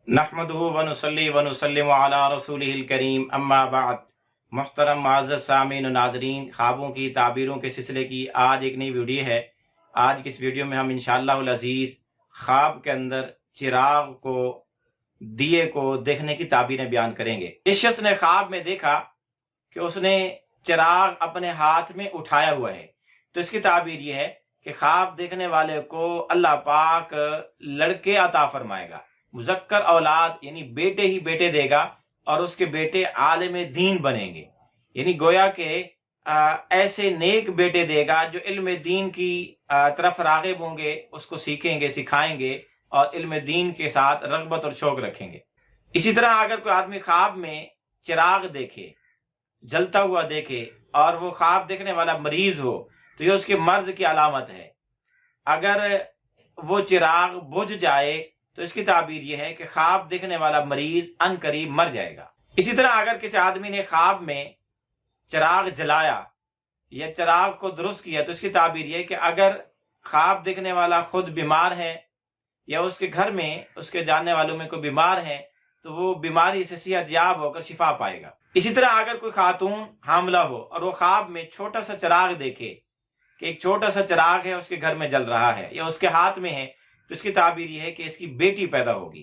नहमदुहु व नुसल्ली व नुसल्लिमु अला रसूलिहिल करीम अम्मा बाद। मुहतरम मुअज़्ज़ज़ सामीन और नाज़रीन, ख्वाबों की ताबीरों के सिलसिले की आज एक नई वीडियो है। आज की इस वीडियो में हम इंशाअल्लाहुल अज़ीज़ ख्वाब के अंदर चिराग को, दिए को देखने की ताबीरें बयान करेंगे। इस शख्स ने ख्वाब में देखा कि उसने चिराग अपने हाथ में उठाया हुआ है। तो इसकी ताबीर यह है कि ख्वाब देखने वाले को अल्लाह पाक लड़के अता फरमाएगा, मुज़क्कर औलाद यानी बेटे ही बेटे देगा और उसके बेटे आलिम दीन बनेंगे। यानी गोया के ऐसे नेक बेटे देगा जो इल्म दीन की तरफ राग़िब होंगे, उसको सीखेंगे, सिखाएंगे और इल्म दीन के साथ रग़बत और शौक रखेंगे। इसी तरह अगर कोई आदमी ख्वाब में चिराग देखे, जलता हुआ देखे और वो ख्वाब देखने वाला मरीज हो तो ये उसके मर्ज की अलामत है। अगर वो चिराग बुझ जाए तो इसकी ताबीर यह है कि ख्वाब देखने वाला मरीज अनकरीब मर जाएगा। इसी तरह अगर किसी आदमी ने ख्वाब में चिराग जलाया या चिराग को दुरुस्त किया तो इसकी ताबीर यह है कि अगर ख्वाब देखने वाला खुद बीमार है या उसके घर में उसके जानने वालों में कोई बीमार है तो वो बीमारी से सेहतयाब होकर शिफा पाएगा। इसी तरह अगर कोई खातून हामिला हो और वो ख्वाब में छोटा सा चिराग देखे कि एक छोटा सा चिराग है उसके घर में जल रहा है या उसके हाथ में है तो इसकी ताबीर यह है कि इसकी बेटी पैदा होगी।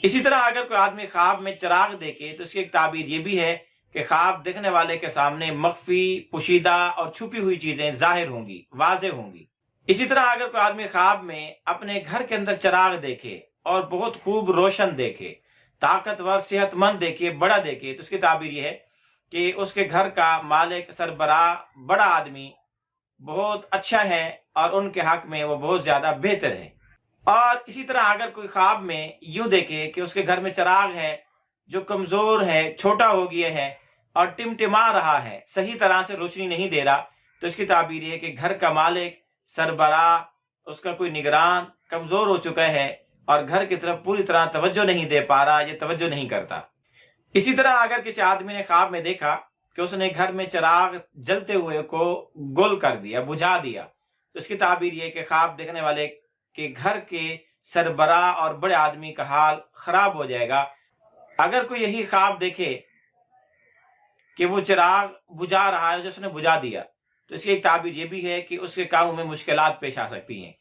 इसी तरह अगर कोई आदमी ख्वाब में चिराग देखे तो इसकी एक ताबीर यह भी है कि ख्वाब देखने वाले के सामने मख्फी, पोशीदा और छुपी हुई चीजें जाहिर होंगी, वाज़ेह होंगी। इसी तरह अगर कोई आदमी ख्वाब में अपने घर के अंदर चिराग देखे और बहुत खूब रोशन देखे, ताकतवर, सेहतमंद देखे, बड़ा देखे तो उसकी ताबीर यह है कि उसके घर का मालिक, सरबराह, बड़ा आदमी बहुत अच्छा है और उनके हक में वो बहुत ज्यादा बेहतर है। और इसी तरह अगर कोई ख्वाब में यूं देखे कि उसके घर में चिराग है जो कमजोर है, छोटा हो गया है और टिमटिमा रहा है, सही तरह से रोशनी नहीं दे रहा तो इसकी ताबीर है कि घर का मालिक, सरबराह, उसका कोई निगरान कमजोर हो चुका है और घर की तरफ पूरी तरह तवज्जो नहीं दे पा रहा, ये तवज्जो नहीं करता। इसी तरह अगर किसी आदमी ने ख्वाब में देखा कि उसने घर में चिराग जलते हुए को गुल कर दिया, बुझा दिया तो इसकी ताबीर यह कि ख्वाब देखने वाले के घर के सरबराह और बड़े आदमी का हाल खराब हो जाएगा। अगर कोई यही ख्वाब देखे कि वो चिराग बुझा रहा है, उसने बुझा दिया तो इसकी एक ताबीर ये भी है कि उसके कामों में मुश्किलात पेश आ सकती हैं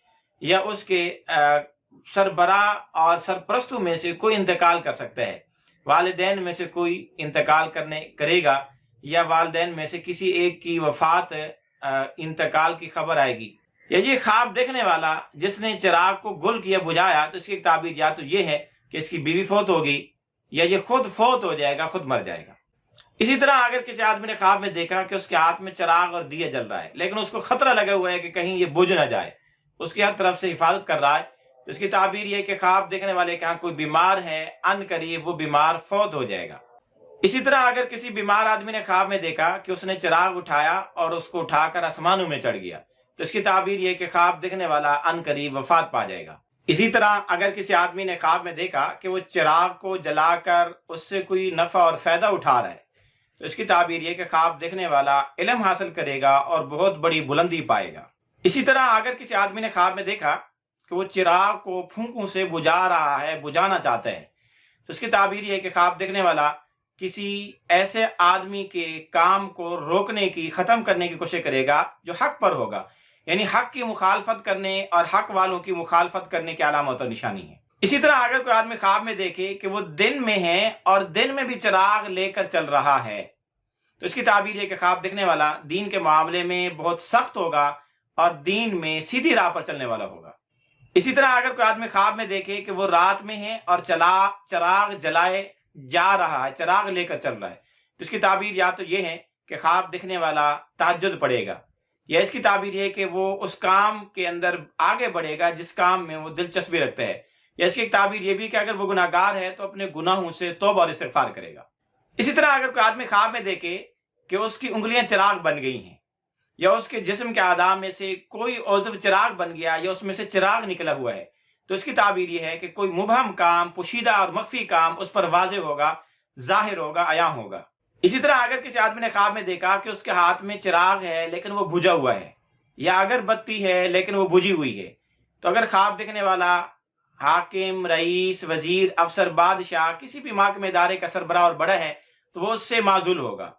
या उसके सरबराह और सरपरस्तों में से कोई इंतकाल कर सकता है, वालिदैन में से कोई इंतकाल करेगा या वालिदैन में से किसी एक की वफात, इंतकाल की खबर आएगी। या ये ख्वाब देखने वाला जिसने चिराग को गुल किया, बुझाया तो इसकी एक ताबीर या तो ये है कि इसकी बीवी फौत होगी या ये खुद फौत हो जाएगा, खुद मर जाएगा। इसी तरह अगर किसी आदमी ने ख्वाब में देखा कि उसके हाथ में चिराग और दिया जल रहा है लेकिन उसको खतरा लगा हुआ है कि कहीं ये बुझ ना जाए, उसकी हर तरफ से हिफाजत कर रहा है तो इसकी ताबीर ये कि ख्वाब देखने वाले के यहाँ कोई बीमार है, अनकरीब वो बीमार फौत हो जाएगा। इसी तरह अगर किसी बीमार आदमी ने ख्वाब में देखा कि उसने चिराग उठाया और उसको उठाकर आसमानों में चढ़ गया तो इसकी ताबीर यह कि ख्वाब देखने वाला अनकरीब वफात पा जाएगा। इसी तरह अगर किसी आदमी ने ख्वाब में देखा कि वो चिराग को जलाकर उससे कोई नफा और फायदा उठा रहा है तो इसकी ताबीर यह कि ख्वाब देखने वाला इल्म हासिल करेगा और बहुत बड़ी बुलंदी पाएगा। इसी तरह अगर किसी आदमी ने ख्वाब में देखा कि वो चिराग को फूंकों से बुझा रहा है, बुझाना चाहता है तो इसकी ताबीर यह कि ख्वाब देखने वाला किसी ऐसे आदमी के काम को रोकने की, खत्म करने की कोशिश करेगा जो हक पर होगा, यानी हक की मुखालफत करने और हक वालों की मुखालफत करने की अलामत और निशानी है। इसी तरह अगर कोई आदमी ख्वाब में देखे कि वो दिन में है और दिन में भी चिराग लेकर चल रहा है तो इसकी ताबीर है कि ख्वाब देखने वाला दीन के मामले में बहुत सख्त होगा और दीन में सीधी राह पर चलने वाला होगा। इसी तरह अगर कोई आदमी ख्वाब में देखे कि वो रात में है और चिराग जलाए जा रहा है, चिराग लेकर चल रहा है तो इसकी ताबीर या तो ये है कि ख्वाब देखने वाला तहज्जुद पढ़ेगा या इसकी ताबीर है कि वो उस काम के अंदर आगे बढ़ेगा जिस काम में वो दिलचस्पी रखता है या इसकी एक ताबीर ये भी कि अगर वो गुनाहगार है तो अपने गुनाहों से तौबा और इस्तिग़फ़ार करेगा। इसी तरह अगर कोई आदमी ख्वाब में देखे कि उसकी उंगलियां चिराग बन गई हैं या उसके जिस्म के आधा में से कोई उज़्व चिराग बन गया या उसमें से चिराग निकला हुआ है तो इसकी ताबीर यह है कि कोई मुबहम काम, पोशीदा और मख्फी काम उस पर वाज़ेह होगा, जाहिर होगा, अयां होगा। इसी तरह अगर किसी आदमी ने ख्वाब में देखा कि उसके हाथ में चिराग है लेकिन वो बुझा हुआ है या अगरबत्ती है लेकिन वो बुझी हुई है तो अगर ख्वाब देखने वाला حاکم، رئیس، وزیر، افسر، بادشاہ کسی بھی محکمہ ادارے کا سربراہ اور بڑا ہے تو وہ اس سے معزول ہوگا،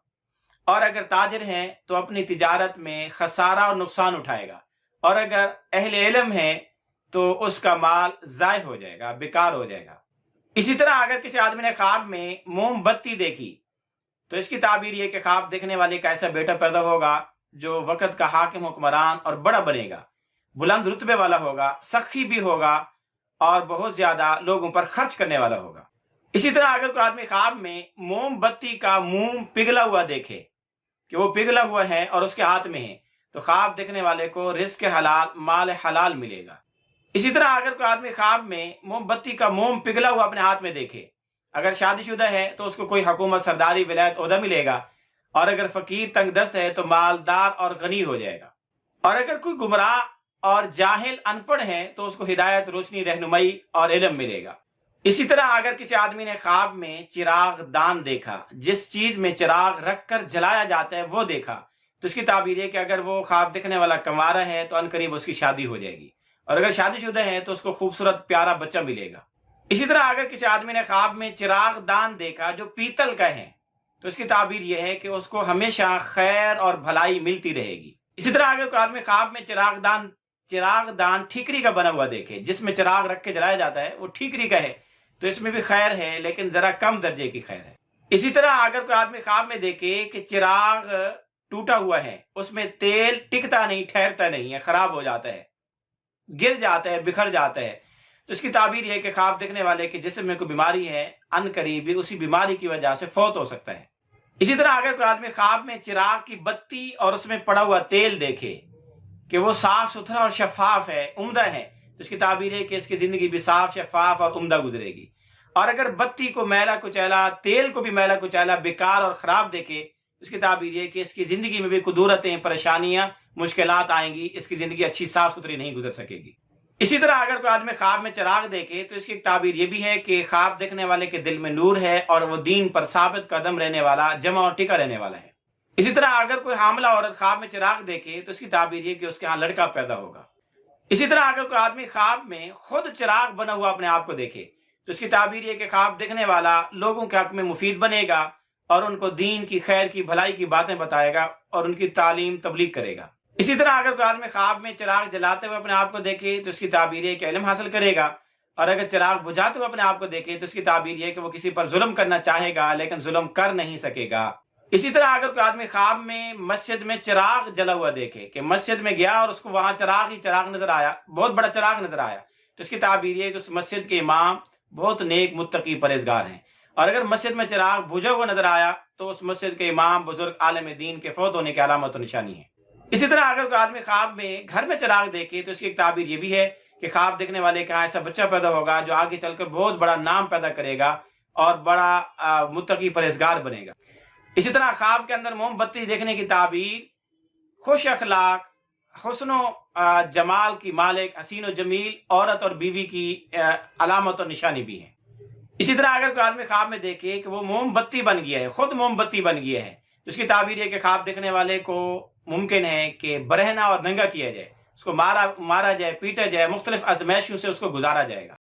اور اگر تاجر ہیں تو اپنی تجارت میں خسارہ اور نقصان اٹھائے گا، اور اگر اہل علم ہے تو اس کا مال ضائع ہو جائے گا، بیکار ہو جائے گا۔ اسی طرح اگر کسی آدمی نے خواب میں موم بتی دیکھی تو اس کی تعبیر یہ کہ خواب دیکھنے والے کا ایسا بیٹا پیدا ہوگا جو وقت کا حاکم، حکمران اور بڑا بنے گا، بلند رتبے والا ہوگا، سخی بھی ہوگا اور بہت زیادہ لوگوں پر خرچ کرنے والا ہوگا۔ اسی طرح اگر کوئی آدمی خواب میں موم بتی کا موم پگھلا ہوا دیکھے کہ وہ پگھلا ہوا ہے اور اس کے ہاتھ میں ہے تو خواب دیکھنے والے کو رزق حلال، مال حلال ملے گا۔ اسی طرح اگر کوئی آدمی خواب میں موم بتی کا موم پگھلا ہوا اپنے ہاتھ میں دیکھے، اگر شادی شدہ ہے تو اس کو کوئی حکومت، سرداری، ولایت، عہدہ ملے گا، اور اگر فقیر، تنگ دست ہے تو مالدار اور غنی ہو جائے گا، اور اگر کوئی گمراہ اور جاہل، ان پڑھ ہے تو اس کو ہدایت، روشنی، رہنمائی اور علم ملے گا۔ اسی طرح اگر کسی آدمی نے خواب میں چراغ دان دیکھا، جس چیز میں چراغ رکھ کر جلایا جاتا ہے وہ دیکھا، تو اس کی تعبیر ہے کہ اگر وہ خواب دیکھنے والا کنوارا ہے تو ان قریب اس کی شادی ہو جائے گی، اور اگر شادی شدہ ہے تو اس کو خوبصورت پیارا بچہ ملے گا۔ اسی طرح اگر کسی آدمی نے خواب میں چراغ دان دیکھا جو پیتل کا ہے تو اس کی تعبیر یہ ہے کہ اس کو ہمیشہ خیر اور بھلائی ملتی رہے گی۔ اسی طرح اگر کوئی آدمی خواب میں چراغ دان ٹھیکری کا بنا ہوا دیکھے، جس میں چراغ رکھ کے جلایا جاتا ہے، وہ ٹھیکری کا ہے تو اس میں بھی خیر ہے، لیکن ذرا کم درجے کی خیر ہے۔ اسی طرح اگر کوئی آدمی خواب میں دیکھے کہ چراغ ٹوٹا ہوا ہے، اس میں تیل ٹکتا نہیں، ٹھہرتا نہیں ہے، خراب ہو جاتا ہے، گر جاتا ہے، بکھر جاتا ہے، تو اس کی تعبیر یہ ہے کہ خواب دیکھنے والے کے جسم میں کوئی بیماری ہے، ان قریب اسی بیماری کی وجہ سے فوت ہو سکتا ہے۔ اسی طرح اگر کوئی آدمی خواب میں چراغ کی بتی اور اس میں پڑا ہوا تیل دیکھے کہ وہ صاف ستھرا اور شفاف ہے، عمدہ ہے، تو اس کی تعبیر ہے کہ اس کی زندگی بھی صاف، شفاف اور عمدہ گزرے گی۔ اور اگر بتی کو میلا کچیلا، تیل کو بھی میلا کچیلا، بیکار اور خراب دیکھے، اس کی تعبیر یہ کہ اس کی زندگی میں بھی قدورتیں، پریشانیاں، مشکلات آئیں گی، اس کی زندگی اچھی صاف ستھری نہیں گزر سکے گی۔ اسی طرح اگر کوئی آدمی خواب میں چراغ دیکھے تو اس کی تعبیر یہ بھی ہے کہ خواب دیکھنے والے کے دل میں نور ہے اور وہ دین پر ثابت قدم رہنے والا، جمع اور ٹکا رہنے والا ہے۔ اسی طرح اگر کوئی حاملہ عورت خواب میں چراغ دیکھے تو اس کی تعبیر یہ کہ اس کے ہاں لڑکا پیدا ہوگا۔ اسی طرح اگر کوئی آدمی خواب میں خود چراغ بنا ہوا اپنے آپ کو دیکھے تو اس کی تعبیر یہ کہ خواب دیکھنے والا لوگوں کے حق میں مفید بنے گا اور ان کو دین کی، خیر کی، بھلائی کی باتیں بتائے گا اور ان کی تعلیم، تبلیغ کرے گا۔ اسی طرح اگر کوئی آدمی خواب میں چراغ جلاتے ہوئے اپنے آپ کو دیکھے تو اس کی تعبیر ہے کہ علم حاصل کرے گا، اور اگر چراغ بجھاتے ہوئے اپنے آپ کو دیکھے تو اس کی تعبیر یہ کہ وہ کسی پر ظلم کرنا چاہے گا لیکن ظلم کر نہیں سکے گا۔ اسی طرح اگر کوئی آدمی خواب میں مسجد میں چراغ جلا ہوا دیکھے کہ مسجد میں گیا اور اس کو وہاں چراغ ہی چراغ نظر آیا، بہت بڑا چراغ نظر آیا، تو اس کی تعبیر یہ کہ اس مسجد کے امام بہت نیک، متقی، پرہیزگار ہیں، اور اگر مسجد میں چراغ بجھا ہوا نظر آیا تو اس مسجد کے امام، بزرگ، عالم دین کے فوت ہونے کی علامت و نشانی ہے۔ اسی طرح اگر کوئی آدمی خواب میں گھر میں چراغ دیکھے تو اس کی ایک تعبیر یہ بھی ہے کہ خواب دیکھنے والے کا ایسا بچہ پیدا ہوگا جو آگے چل کر بہت بڑا نام پیدا کرے گا اور بڑا متقی، پرہیزگار بنے گا۔ اسی طرح خواب کے اندر موم بتی دیکھنے کی تعبیر خوش اخلاق، حسن و جمال کی مالک، حسین و جمیل عورت اور بیوی کی علامت اور نشانی بھی ہے۔ اسی طرح اگر کوئی آدمی خواب میں دیکھے کہ وہ موم بتی بن گیا ہے، خود موم بتی بن گیا ہے، تو اس کی تعبیر ہے کہ خواب دیکھنے والے کو ممکن ہے کہ برہنہ اور ننگا کیا جائے، اس کو مارا جائے، پیٹا جائے، مختلف آزمائشوں سے اس کو گزارا جائے گا۔